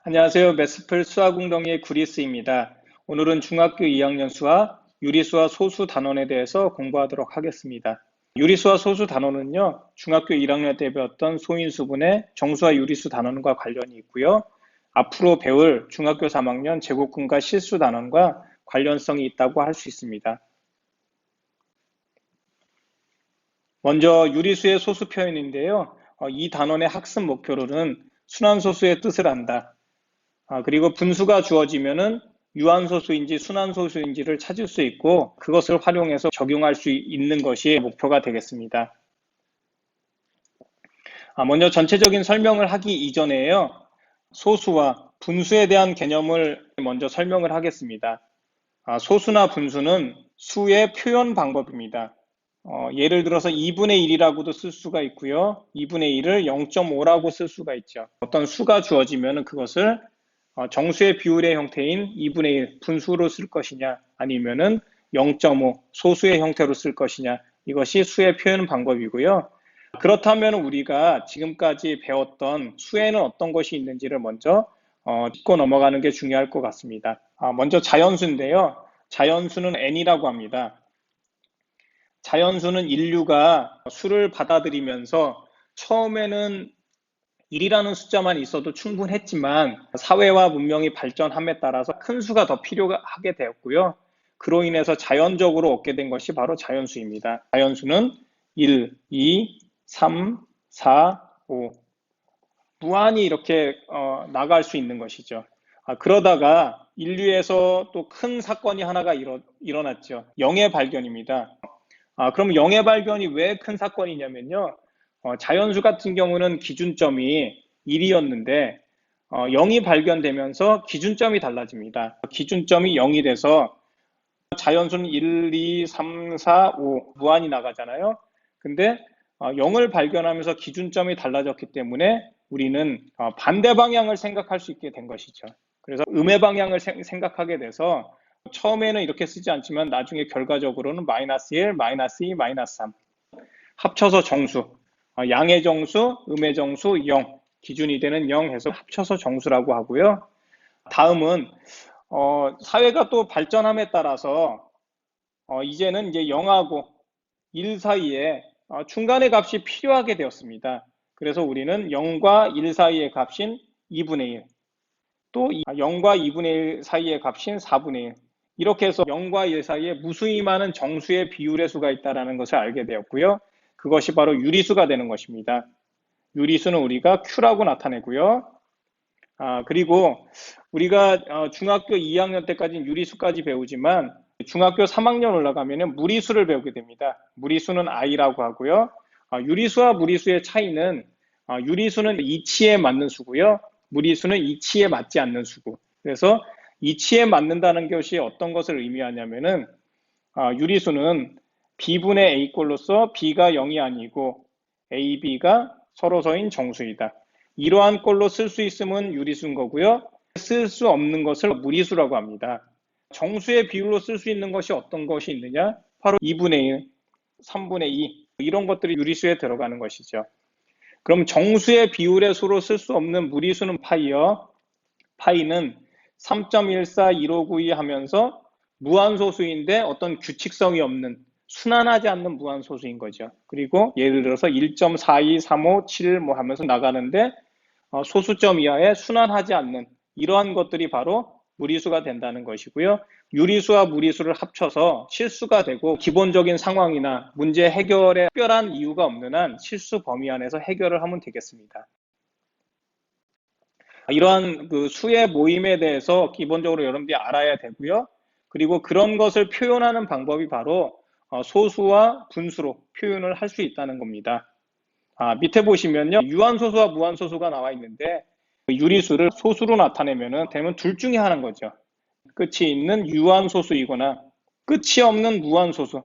안녕하세요. 메스플 수학웅덩이의 구리스입니다. 오늘은 중학교 2학년 수학, 유리수와 소수 단원에 대해서 공부하도록 하겠습니다. 유리수와 소수 단원은요, 중학교 1학년 때 배웠던 소인수분해, 정수와 유리수 단원과 관련이 있고요. 앞으로 배울 중학교 3학년 제곱근과 실수 단원과 관련성이 있다고 할 수 있습니다. 먼저 유리수의 소수 표현인데요. 이 단원의 학습 목표로는 순환소수의 뜻을 안다. 그리고 분수가 주어지면은 유한소수인지 순환소수인지를 찾을 수 있고 그것을 활용해서 적용할 수 있는 것이 목표가 되겠습니다. 먼저 전체적인 설명을 하기 이전에요. 소수와 분수에 대한 개념을 먼저 설명을 하겠습니다. 소수나 분수는 수의 표현 방법입니다. 예를 들어서 2분의 1이라고도 쓸 수가 있고요. 2분의 1을 0.5라고 쓸 수가 있죠. 어떤 수가 주어지면 그것을 정수의 비율의 형태인 2분의 1 분수로 쓸 것이냐 아니면은 0.5 소수의 형태로 쓸 것이냐 이것이 수의 표현 방법이고요. 그렇다면 우리가 지금까지 배웠던 수에는 어떤 것이 있는지를 먼저 짚고 넘어가는 게 중요할 것 같습니다. 먼저 자연수인데요. 자연수는 n이라고 합니다. 자연수는 인류가 수를 받아들이면서 처음에는 1이라는 숫자만 있어도 충분했지만 사회와 문명이 발전함에 따라서 큰 수가 더 필요하게 되었고요. 그로 인해서 자연적으로 얻게 된 것이 바로 자연수입니다. 자연수는 1, 2, 3, 4, 5 무한히 이렇게 나갈 수 있는 것이죠. 그러다가 인류에서 또 큰 사건이 하나가 일어났죠. 영의 발견입니다. 그럼 영의 발견이 왜 큰 사건이냐면요. 자연수 같은 경우는 기준점이 1이었는데 0이 발견되면서 기준점이 달라집니다. 기준점이 0이 돼서 자연수는 1, 2, 3, 4, 5 무한히 나가잖아요. 근데 0을 발견하면서 기준점이 달라졌기 때문에 우리는 반대 방향을 생각할 수 있게 된 것이죠. 그래서 음의 방향을 생각하게 돼서 처음에는 이렇게 쓰지 않지만 나중에 결과적으로는 마이너스 1, 마이너스 2, 마이너스 3 합쳐서 정수, 양의 정수, 음의 정수 0, 기준이 되는 0 해서 합쳐서 정수라고 하고요. 다음은 사회가 또 발전함에 따라서 이제는 이제 0하고 1 사이에 중간의 값이 필요하게 되었습니다. 그래서 우리는 0과 1 사이의 값인 2분의 1, 또 0과 2분의 1 사이의 값인 4분의 1, 이렇게 해서 0과 1 사이에 무수히 많은 정수의 비율의 수가 있다는 것을 알게 되었고요. 그것이 바로 유리수가 되는 것입니다. 유리수는 우리가 Q라고 나타내고요. 그리고 우리가 중학교 2학년 때까지는 유리수까지 배우지만 중학교 3학년 올라가면 무리수를 배우게 됩니다. 무리수는 I라고 하고요. 유리수와 무리수의 차이는 유리수는 이치에 맞는 수고요. 무리수는 이치에 맞지 않는 수고. 그래서 이치에 맞는다는 것이 어떤 것을 의미하냐면은 유리수는 B분의 A꼴로서 B가 0이 아니고 A, B가 서로서인 정수이다. 이러한 꼴로 쓸 수 있으면 유리수인 거고요. 쓸 수 없는 것을 무리수라고 합니다. 정수의 비율로 쓸 수 있는 것이 어떤 것이 있느냐? 바로 2분의 1, 3분의 2 이런 것들이 유리수에 들어가는 것이죠. 그럼 정수의 비율의 수로 쓸 수 없는 무리수는 파이요. 파이는 3.14259 하면서 무한소수인데 어떤 규칙성이 없는 순환하지 않는 무한소수인 거죠. 그리고 예를 들어서 1.423571 뭐 하면서 나가는데 소수점 이하에 순환하지 않는 이러한 것들이 바로 무리수가 된다는 것이고요. 유리수와 무리수를 합쳐서 실수가 되고 기본적인 상황이나 문제 해결에 특별한 이유가 없는 한 실수 범위 안에서 해결을 하면 되겠습니다. 이러한 그 수의 모임에 대해서 기본적으로 여러분들이 알아야 되고요. 그리고 그런 것을 표현하는 방법이 바로 소수와 분수로 표현을 할 수 있다는 겁니다. 밑에 보시면요. 유한소수와 무한소수가 나와 있는데 유리수를 소수로 나타내면 되면 둘 중에 하나인 거죠. 끝이 있는 유한소수이거나 끝이 없는 무한소수.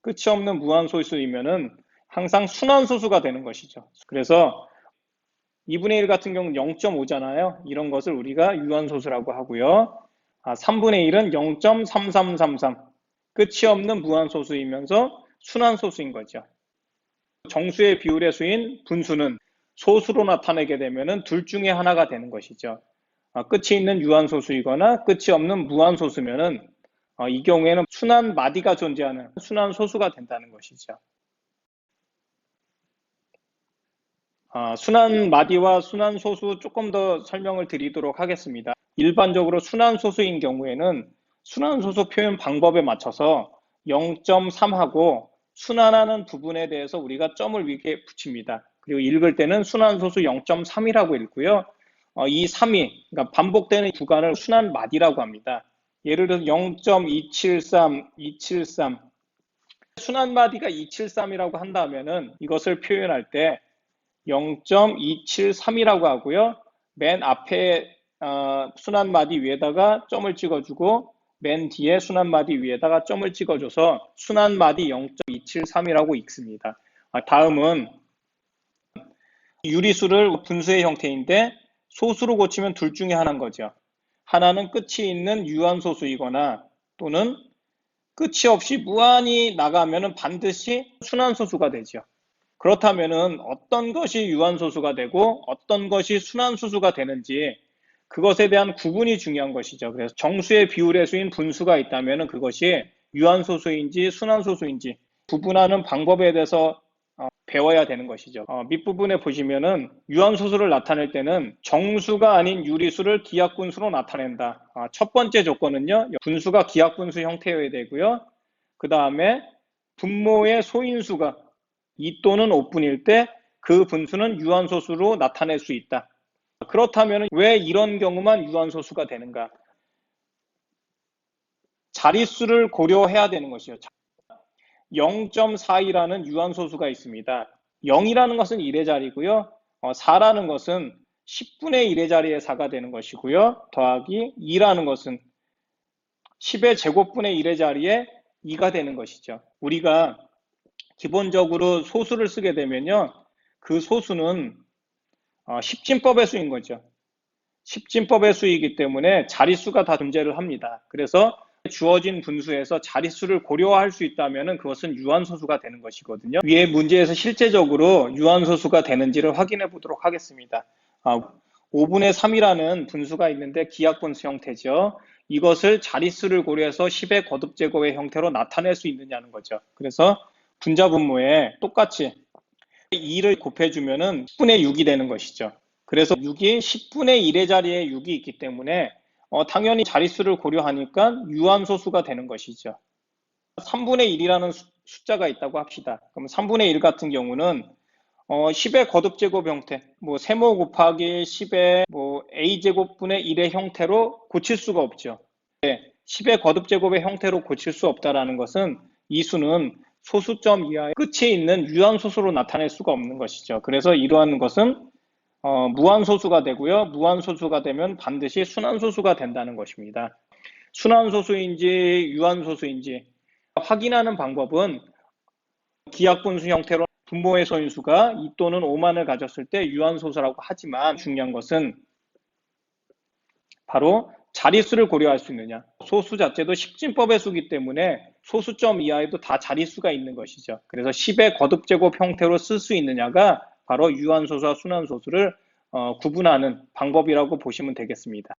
끝이 없는 무한소수이면은 항상 순환소수가 되는 것이죠. 그래서 2분의 1 같은 경우는 0.5잖아요. 이런 것을 우리가 유한소수라고 하고요. 3분의 1은 0.3333. 끝이 없는 무한소수이면서 순환소수인 거죠. 정수의 비율의 수인 분수는 소수로 나타내게 되면 둘 중에 하나가 되는 것이죠. 끝이 있는 유한소수이거나 끝이 없는 무한소수면은 이 경우에는 순환 마디가 존재하는 순환소수가 된다는 것이죠. 순환 마디와 순환 소수 조금 더 설명을 드리도록 하겠습니다. 일반적으로 순환 소수인 경우에는 순환 소수 표현 방법에 맞춰서 0.3하고 순환하는 부분에 대해서 우리가 점을 위에 붙입니다. 그리고 읽을 때는 순환 소수 0.3이라고 읽고요. 이 3이 그러니까 반복되는 구간을 순환 마디라고 합니다. 예를 들어 0.273, 273 순환 마디가 273이라고 한다면은 이것을 표현할 때 0.273이라고 하고요. 맨 앞에 순환 마디 위에다가 점을 찍어주고 맨 뒤에 순환 마디 위에다가 점을 찍어줘서 순환 마디 0.273이라고 읽습니다. 다음은 유리수를 분수의 형태인데 소수로 고치면 둘 중에 하나인 거죠. 하나는 끝이 있는 유한소수이거나 또는 끝이 없이 무한히 나가면 반드시 순환소수가 되죠. 그렇다면 어떤 것이 유한소수가 되고 어떤 것이 순환소수가 되는지 그것에 대한 구분이 중요한 것이죠. 그래서 정수의 비율의 수인 분수가 있다면 그것이 유한소수인지 순환소수인지 구분하는 방법에 대해서 배워야 되는 것이죠. 밑부분에 보시면은 유한소수를 나타낼 때는 정수가 아닌 유리수를 기하분수로 나타낸다. 첫 번째 조건은요. 분수가 기하분수 형태여야 되고요. 그 다음에 분모의 소인수가 2 또는 5분일 때 그 분수는 유한소수로 나타낼 수 있다. 그렇다면 왜 이런 경우만 유한소수가 되는가? 자릿수를 고려해야 되는 것이죠. 0.42라는 유한소수가 있습니다. 0이라는 것은 1의 자리고요. 4라는 것은 10분의 1의 자리에 4가 되는 것이고요. 더하기 2라는 것은 10의 제곱분의 1의 자리에 2가 되는 것이죠. 우리가 기본적으로 소수를 쓰게 되면요. 그 소수는 십진법의 수인 거죠. 십진법의 수이기 때문에 자릿수가 다 존재를 합니다. 그래서 주어진 분수에서 자릿수를 고려할 수 있다면 그것은 유한소수가 되는 것이거든요. 위에 문제에서 실제적으로 유한소수가 되는지를 확인해 보도록 하겠습니다. 5분의 3이라는 분수가 있는데 기하분수 형태죠. 이것을 자릿수를 고려해서 10의 거듭제곱의 형태로 나타낼 수 있느냐는 거죠. 그래서 분자분모에 똑같이 2를 곱해주면 10분의 6이 되는 것이죠. 그래서 6이 10분의 1의 자리에 6이 있기 때문에 당연히 자릿수를 고려하니까 유한소수가 되는 것이죠. 3분의 1이라는 숫자가 있다고 합시다. 그럼 3분의 1 같은 경우는 10의 거듭제곱 형태, 세모 곱하기 10의 a제곱분의 1의 형태로 고칠 수가 없죠. 10의 거듭제곱의 형태로 고칠 수 없다는 것은 이 수는 소수점 이하의 끝이 있는 유한소수로 나타낼 수가 없는 것이죠. 그래서 이러한 것은 무한소수가 되고요. 무한소수가 되면 반드시 순환소수가 된다는 것입니다. 순환소수인지 유한소수인지 확인하는 방법은 기하분수 형태로 분모의 소인수가 2 또는 5만을 가졌을 때 유한소수라고 하지만 중요한 것은 바로 자릿수를 고려할 수 있느냐. 소수 자체도 십진법의 수이기 때문에 소수점 이하에도 다 자릿수가 있는 것이죠. 그래서 10의 거듭제곱 형태로 쓸 수 있느냐가 바로 유한소수와 순환소수를 구분하는 방법이라고 보시면 되겠습니다.